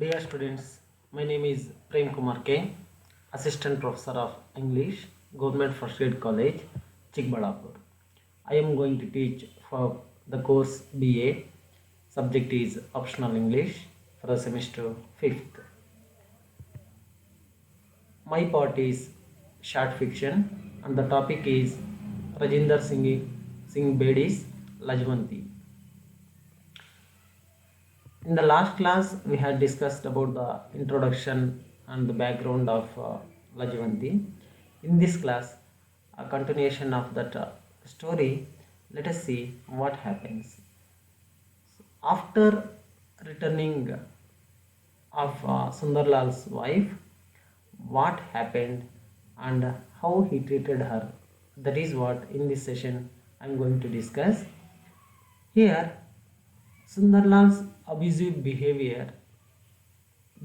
Dear students, my name is Prem Kumar K, Assistant Professor of English, Government First Grade College, Chikballapur. I am going to teach for the course BA. Subject is Optional English for the semester 5th. My part is short fiction and the topic is Rajinder Singh Bedi's Lajwanti. In the last class, we had discussed about the introduction and the background of Lajvanti. In this class, a continuation of that story, let us see what happens. After returning of Sundarlal's wife, what happened and how he treated her. That is what in this session I am going to discuss. Here, Sundarlal's abusive behavior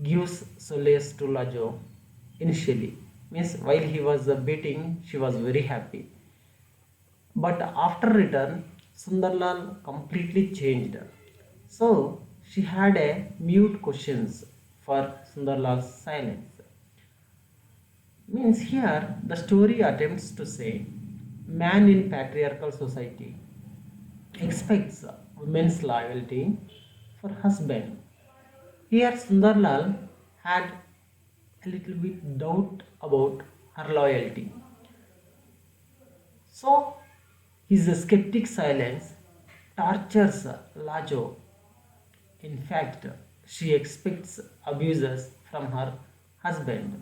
gives solace to Lajo initially. Means while he was beating, she was very happy. But after return, Sundarlal completely changed. So she had a mute questions for Sundarlal's silence. Means here the story attempts to say man in patriarchal society expects women's loyalty for husband. Here Sundarlal had a little bit doubt about her loyalty. So his skeptic silence tortures Lajo. In fact, she expects abuses from her husband.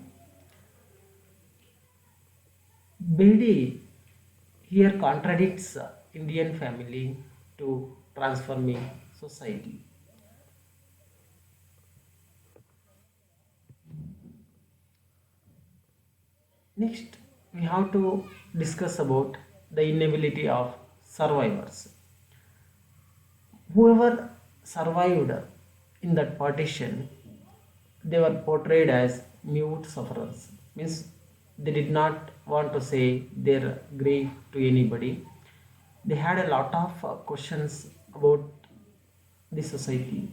Bedi here contradicts Indian family to transforming society. Next, we have to discuss about the inability of survivors. Whoever survived in that partition, they were portrayed as mute sufferers. Means they did not want to say their grief to anybody. They had a lot of questions about the society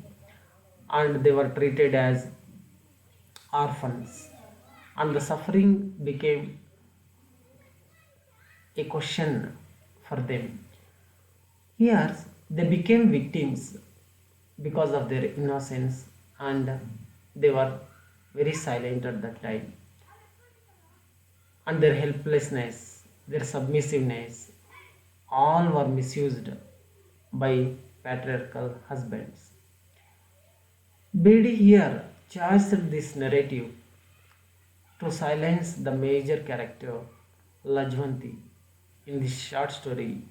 and they were treated as orphans and the suffering became a question for them. Here they became victims because of their innocence and they were very silent at that time. And their helplessness, their submissiveness, all were misused by patriarchal husbands. Bedi here choosed this narrative to silence the major character Lajwanti in this short story.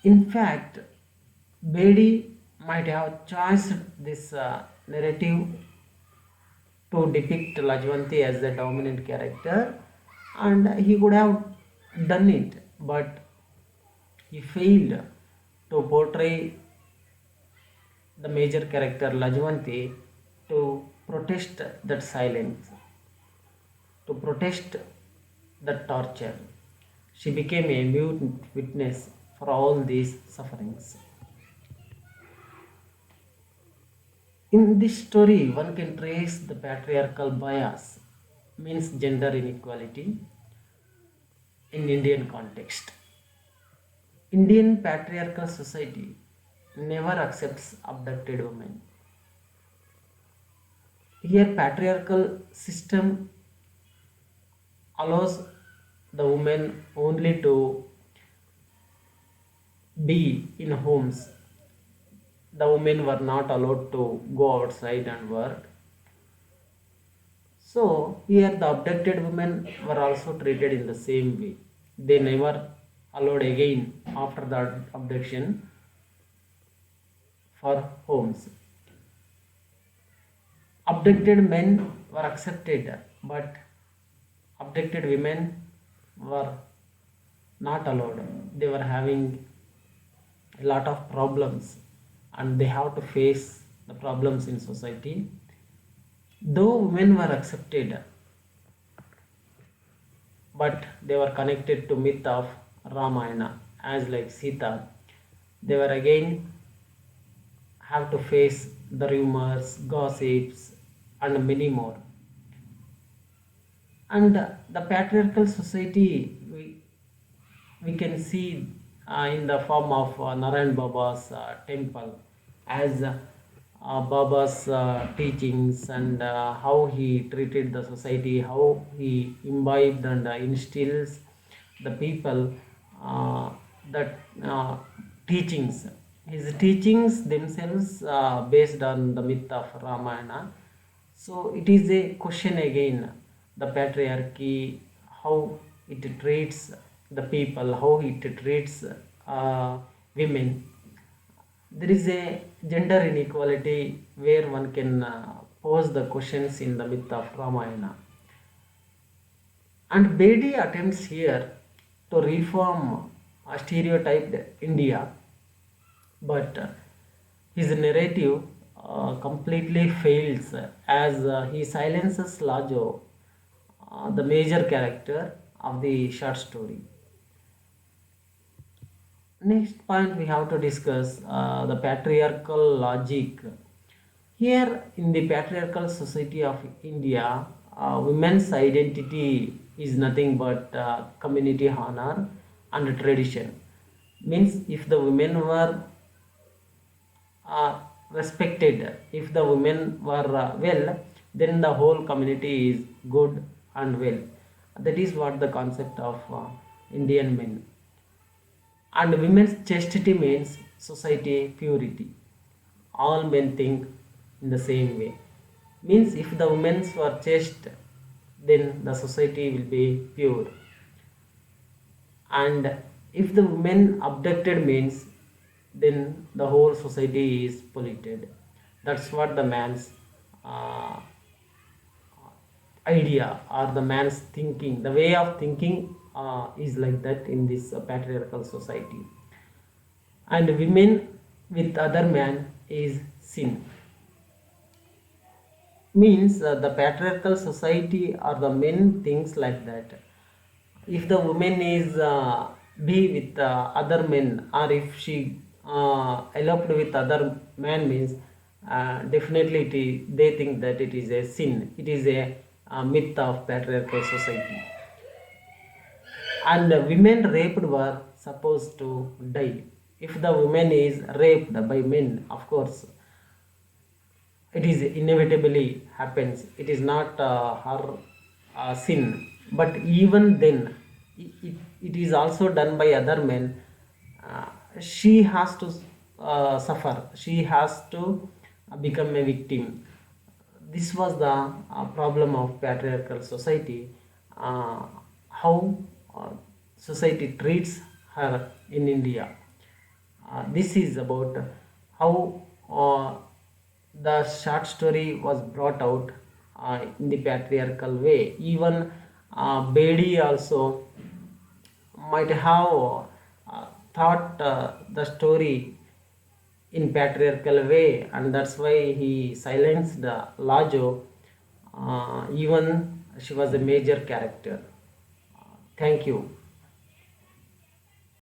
In fact, Bedi might have chosen this narrative to depict Lajwanti as the dominant character and he could have done it, but he failed to portray the major character Lajwanti to protest that silence, to protest that torture. She became a mute witness for all these sufferings. In this story, one can trace the patriarchal bias, means gender inequality, in Indian context. Indian patriarchal society never accepts abducted women. Here, patriarchal system allows the women only to be in homes. The women were not allowed to go outside and work. So here the abducted women were also treated in the same way. They never allowed again after the abduction for homes. Abducted men were accepted, but abducted women were not allowed. They were having a lot of problems and they have to face the problems in society. Though women were accepted, but they were connected to myth of Ramayana as like Sita, they were again have to face the rumors, gossips, and many more. And the patriarchal society, we can see in the form of Narayan Baba's temple, as Baba's teachings, and how he treated the society, how he imbibed and instills the people uh, that teachings. His teachings themselves based on the myth of Ramayana. So it is a question again, the patriarchy, how it treats the people, how it treats women. There is a gender inequality where one can pose the questions in the myth of Ramayana. And Bedi attempts here to reform a stereotyped India, but his narrative completely fails as he silences Lajo, the major character of the short story. Next point we have to discuss the patriarchal logic. Here in the patriarchal society of India, women's identity is nothing but community honor and tradition. Means if the women were respected, if the women were well, then the whole community is good and well. That is what the concept of Indian men. And women's chastity means society purity. All men think in the same way. Means if the women were chaste, then the society will be pure. And if the women abducted means, then the whole society is polluted. That's what the man's uh, idea, or the man's thinking, the way of thinking is like that in this patriarchal society. And women with other man is sin. Means the patriarchal society or the men thinks like that. If the woman is be with other men, or if she eloped with other man means, definitely they think that it is a sin, it is a myth of patriarchal society. And women raped were supposed to die. If the woman is raped by men, of course it is inevitably happens, it is not her sin. But even then, it is also done by other men. She has to suffer, she has to become a victim. This was the problem of patriarchal society, how uh, society treats her in India. This is about how the short story was brought out in the patriarchal way. Even Bedi also might have thought the story in patriarchal way, and that's why he silenced Lajo. Even she was a major character. Thank you.